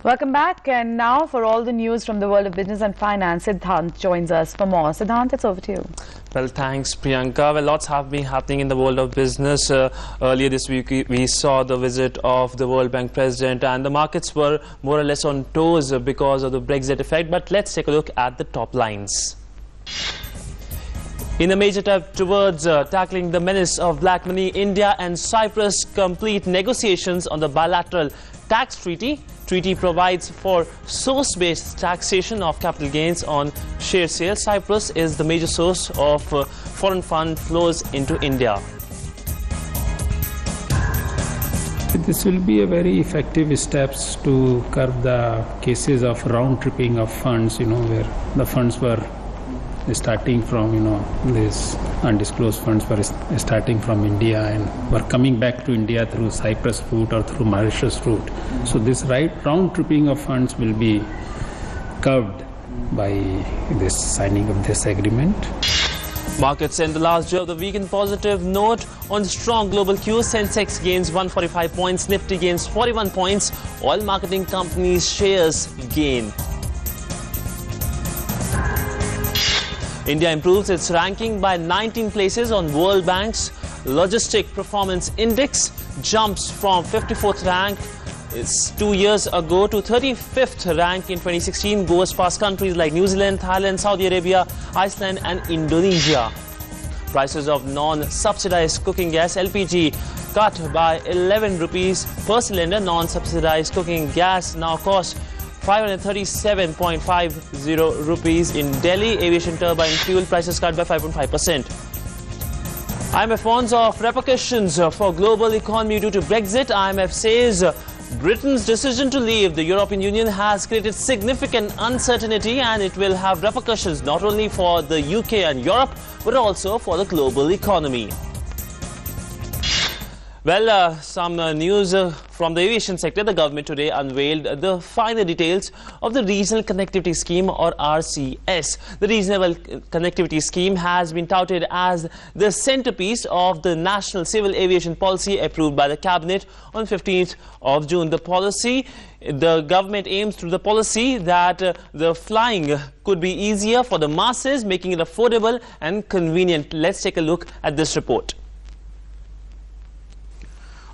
Welcome back, and now for all the news from the world of business and finance, Sidhant joins us for more. Sidhant, it's over to you. Well, thanks, Priyanka. Well, lots have been happening in the world of business. Earlier this week, we saw the visit of the World Bank president, and the markets were more or less on toes because of the Brexit effect. But let's take a look at the top lines. In a major step towards tackling the menace of black money, India and Cyprus complete negotiations on the bilateral tax treaty. Treaty provides for source-based taxation of capital gains on share sales. Cyprus is the major source of foreign fund flows into India. This will be a very effective steps to curb the cases of round-tripping of funds, where the funds were starting from, these undisclosed funds were starting from India and were coming back to India through Cyprus route or through Mauritius route. So this round-tripping of funds will be curbed by this signing of this agreement. Markets end the last day of the week in positive note on strong global cues. Sensex gains 145 points, Nifty gains 41 points. Oil marketing companies' shares gain. India improves its ranking by 19 places on World Bank's Logistic Performance Index, jumps from 54th rank 2 years ago to 35th rank in 2016, goes past countries like New Zealand, Thailand, Saudi Arabia, Iceland and Indonesia. Prices of non-subsidized cooking gas (LPG) cut by 11 rupees per cylinder. Non-subsidized cooking gas now costs 537.50 rupees in Delhi. Aviation turbine fuel prices cut by 5.5%. IMF warns of repercussions for global economy due to Brexit. IMF says Britain's decision to leave the European Union has created significant uncertainty, and it will have repercussions not only for the UK and Europe but also for the global economy. Well, some news from the aviation sector. The government today unveiled the final details of the Regional Connectivity Scheme, or RCS. The Regional Connectivity Scheme has been touted as the centerpiece of the National Civil Aviation Policy approved by the Cabinet on 15th of June. The government aims through the policy that the flying could be easier for the masses, making it affordable and convenient. Let's take a look at this report.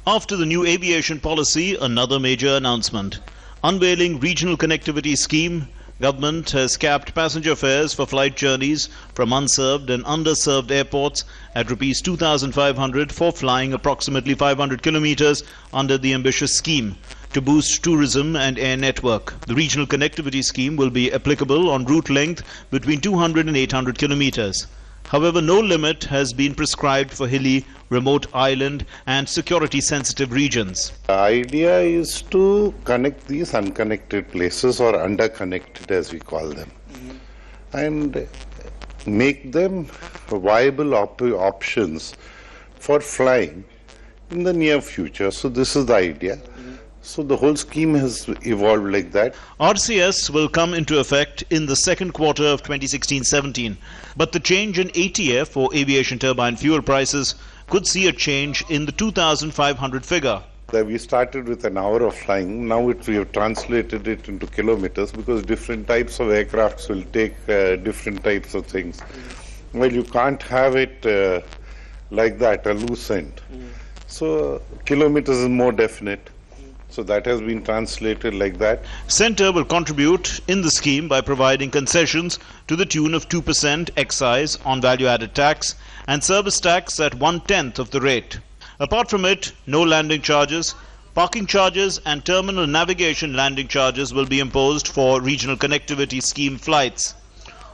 After the new aviation policy, another major announcement. Unveiling Regional Connectivity Scheme, government has capped passenger fares for flight journeys from unserved and underserved airports at Rs 2,500 for flying approximately 500 kilometers under the ambitious scheme to boost tourism and air network. The Regional Connectivity Scheme will be applicable on route length between 200 and 800 kilometers. However, no limit has been prescribed for hilly, remote island and security-sensitive regions. The idea is to connect these unconnected places, or underconnected as we call them, and make them viable options for flying in the near future. So this is the idea. So the whole scheme has evolved like that. RCS will come into effect in the second quarter of 2016-17. But the change in ATF, or aviation turbine fuel prices, could see a change in the 2,500 figure. We started with an hour of flying. Now we have translated it into kilometers, because different types of aircrafts will take different types of things. Well, you can't have it like that, a loose end. So kilometers is more definite. So that has been translated like that. Centre will contribute in the scheme by providing concessions to the tune of 2% excise on value-added tax and service tax at 1/10 of the rate. Apart from it, no landing charges, parking charges and terminal navigation landing charges will be imposed for Regional Connectivity Scheme flights.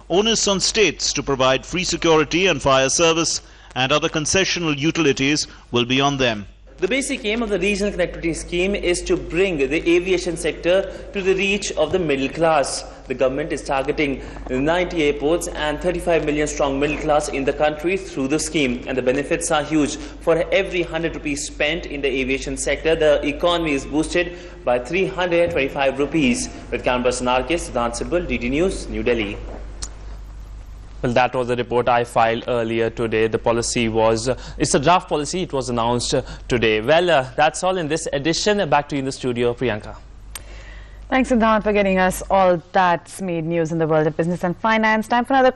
Onus on states to provide free security and fire service and other concessional utilities will be on them. The basic aim of the Regional Connectivity Scheme is to bring the aviation sector to the reach of the middle class. The government is targeting 90 airports and 35 million strong middle class in the country through the scheme, and the benefits are huge. For every 100 rupees spent in the aviation sector, the economy is boosted by 325 rupees. With camera person Sidhant, Sibal, DD News, New Delhi. Well, that was the report I filed earlier today. The policy was, it's a draft policy, it was announced today. Well, that's all in this edition. Back to you in the studio, Priyanka. Thanks, Sidhant, for getting us all that's made news in the world of business and finance. Time for another